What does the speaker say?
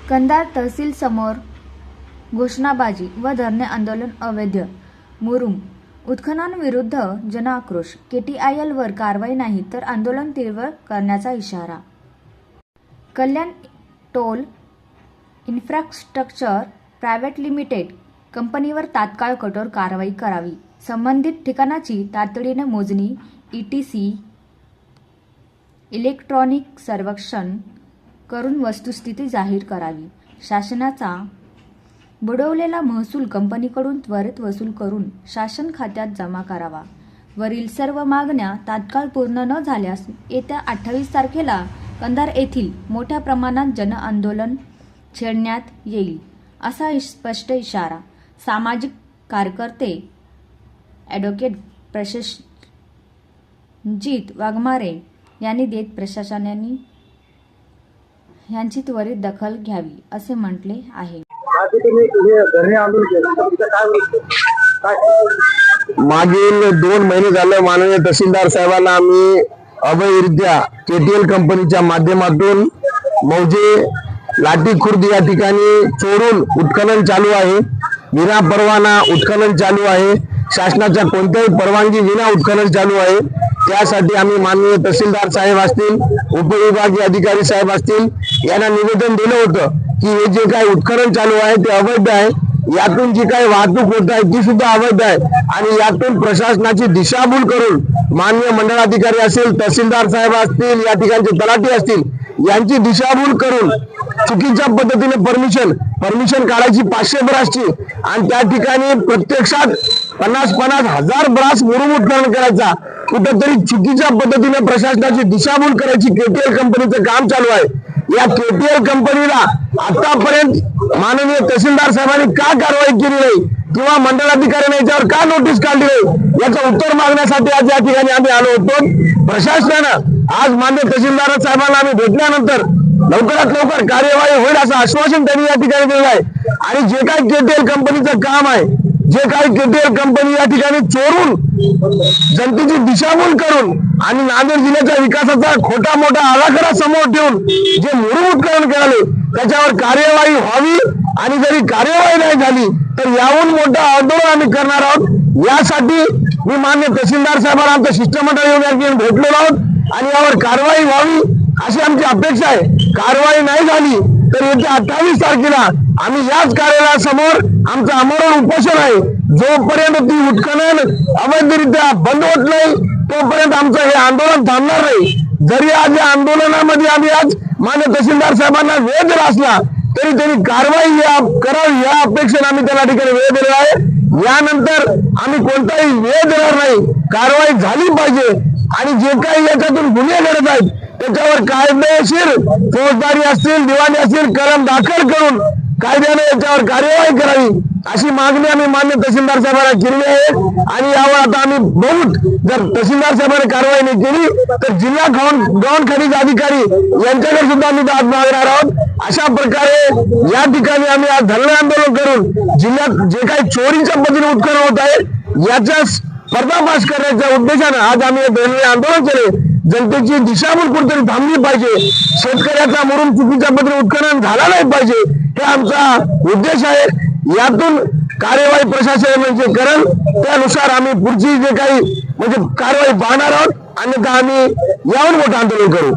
कंधार तहसील समोर घोषणाबाजी व धरणे आंदोलन अवैध. मुरुम उत्खननाविरुद्ध जनआक्रोश. KTIL वर कारवाई नाही तर आंदोलन तीव्र करण्याचा इशारा. कल्याण टोल इन्फ्रास्ट्रक्चर प्रायव्हेट लिमिटेड कंपनीवर तात्काळ कठोर कारवाई करावी. संबंधित ठिकाणाची तातडीने मोजणी ETC इलेक्ट्रॉनिक सर्वेक्षण करून वस्तुस्थिती जाहीर करावी. शासनाचा बुडवलेला महसूल कंपनीकडून त्वरित वसूल करून शासन खात्यात जमा करावा. वरील सर्व मागण्या तात्काळ पूर्ण न झाल्यास येत्या 28 तारखेला कंधार येथील मोठ्या प्रमाणात जनआंदोलन छेडण्यात येईल असा स्पष्ट इशारा सामाजिक कार्यकर्ते ॲडव्होकेट प्रसेनजीत वाघमारे यांनी देत प्रशासनाने यांची त्वरित दखल घ्यावी असे म्हटले आहे. मागील 2 महिने झाले माननीय तहसीलदार साहेबांना आम्ही अवैधरित्या KTL कंपनीच्या माध्यमातून मौजे लाठी खुर्द या ठिकाणी चोरून उत्खनन चालू आहे. विना परवाना उत्खनन चालू आहे. शासनाच्या कोणत्याही परवानगी विना उत्खनन चालू आहे. त्यासाठी आम्ही माननीय तहसीलदार साहेब असतील, उपविभागीय अधिकारी साहेब असतील यांना निवेदन दिलं होतं की हे जे काही उत्खनन चालू आहे ते अवैध आहे. यातून जी काही वाहतूक होत आहे ती सुद्धा अवैध आहे आणि यातून प्रशासनाची दिशाभूल करून माननीय मंडळाधिकारी असतील, तहसीलदार साहेब असतील, या ठिकाणचे तलाठी असतील यांची दिशाभूल करून चुकीच्या पद्धतीने परमिशन काढायची 500 ब्रासची आणि त्या ठिकाणी प्रत्यक्षात 50 हजार ब्रास मुरुम उत्खनन करायचा. कुठेतरी चुकीच्या पद्धतीने प्रशासनाची दिशाभूल करायची KTL कंपनीचं काम चालू आहे. या KTL कंपनीला आतापर्यंत माननीय तहसीलदार साहेबांनी का कारवाई केली नाही किंवा मंडळाधिकाऱ्यांनी याच्यावर का नोटीस काढली नाही याचं उत्तर मागण्यासाठी आज या ठिकाणी आम्ही आलो होतो. प्रशासनानं आज माननीय तहसीलदार साहेबांना आम्ही भेटल्यानंतर लवकरात लवकर कार्यवाही होईल असं आश्वासन त्यांनी या ठिकाणी दिलं आहे. आणि जे काही KTL कंपनीचं काम आहे, जे काही KTL कंपनी या ठिकाणी चोरून जनतेची दिशाभूल करून आणि नांदेड जिल्ह्याच्या विकासाचा खोटा मोठा आराखडा समोर ठेवून जे मुरुम उत्खनन कराले त्याच्यावर कार्यवाही व्हावी आणि जरी कार्यवाही नाही झाली तर याहून मोठा आंदोलन आम्ही करणार आहोत. यासाठी मी मान्य तहसीलदार साहेबांना आमचं शिष्टमंडळ येऊन भेटलेलो आहोत आणि यावर कारवाई व्हावी अशी आमची अपेक्षा आहे. कारवाई नाही झाली तर येत्या 28 तारखेला आम्ही याच कार्यालयासमोर आमचं आमरण उपोषण आहे. जोपर्यंत ती उत्खनन अवैधरित्या बंद होत नाही तोपर्यंत आमचं हे आंदोलन थांबणार नाही. जरी आज या आंदोलनामध्ये आम्ही आज मान्य तहसीलदार साहेबांना वेळ दिला असला तरी त्यांनी कारवाई करावी या अपेक्षेने आम्ही त्या ठिकाणी वेळ दिलेला आहे. यानंतर आम्ही कोणताही वेळ देणार नाही. कारवाई झाली पाहिजे आणि जे काही याच्यातून गुन्हे घडत आहेत त्याच्यावर कायदेशीर फौजदारी असतील, दिवाणी असतील कलम दाखल करून कायद्याने याच्यावर कार्यवाही करावी अशी मागणी आम्ही मान्य तहसीलदार साहेबांना केली आहे. आणि यावर आता आम्ही बहुत जर तहसीलदार साहेबांनी कारवाई नाही केली तर जिल्हा गौण खनिज अधिकारी यांच्याकडे सुद्धा आम्ही दाद मागणार आहोत. अशा प्रकारे या ठिकाणी आम्ही आज धरणे आंदोलन करून जिल्ह्यात जे काही चोरीच्या पद्धतीने उत्खनन होत आहे याचा पर्दाफाश करण्याच्या उद्देशाने आज आम्ही धरणे आंदोलन केले. जनतेची दिशाभूल कुठेतरी थांबली पाहिजे. शेतकऱ्याचा मुरुम चुकीच्या पद्धतीने उत्खनन झाला नाही पाहिजे हे आमचा उद्देश आहे. यातून कार्यवाही प्रशासनाचे करेल त्यानुसार आम्ही पुढची जे काही कारवाई पाहणार आहोत अन्यथा आम्ही यावर मोठं आंदोलन करू.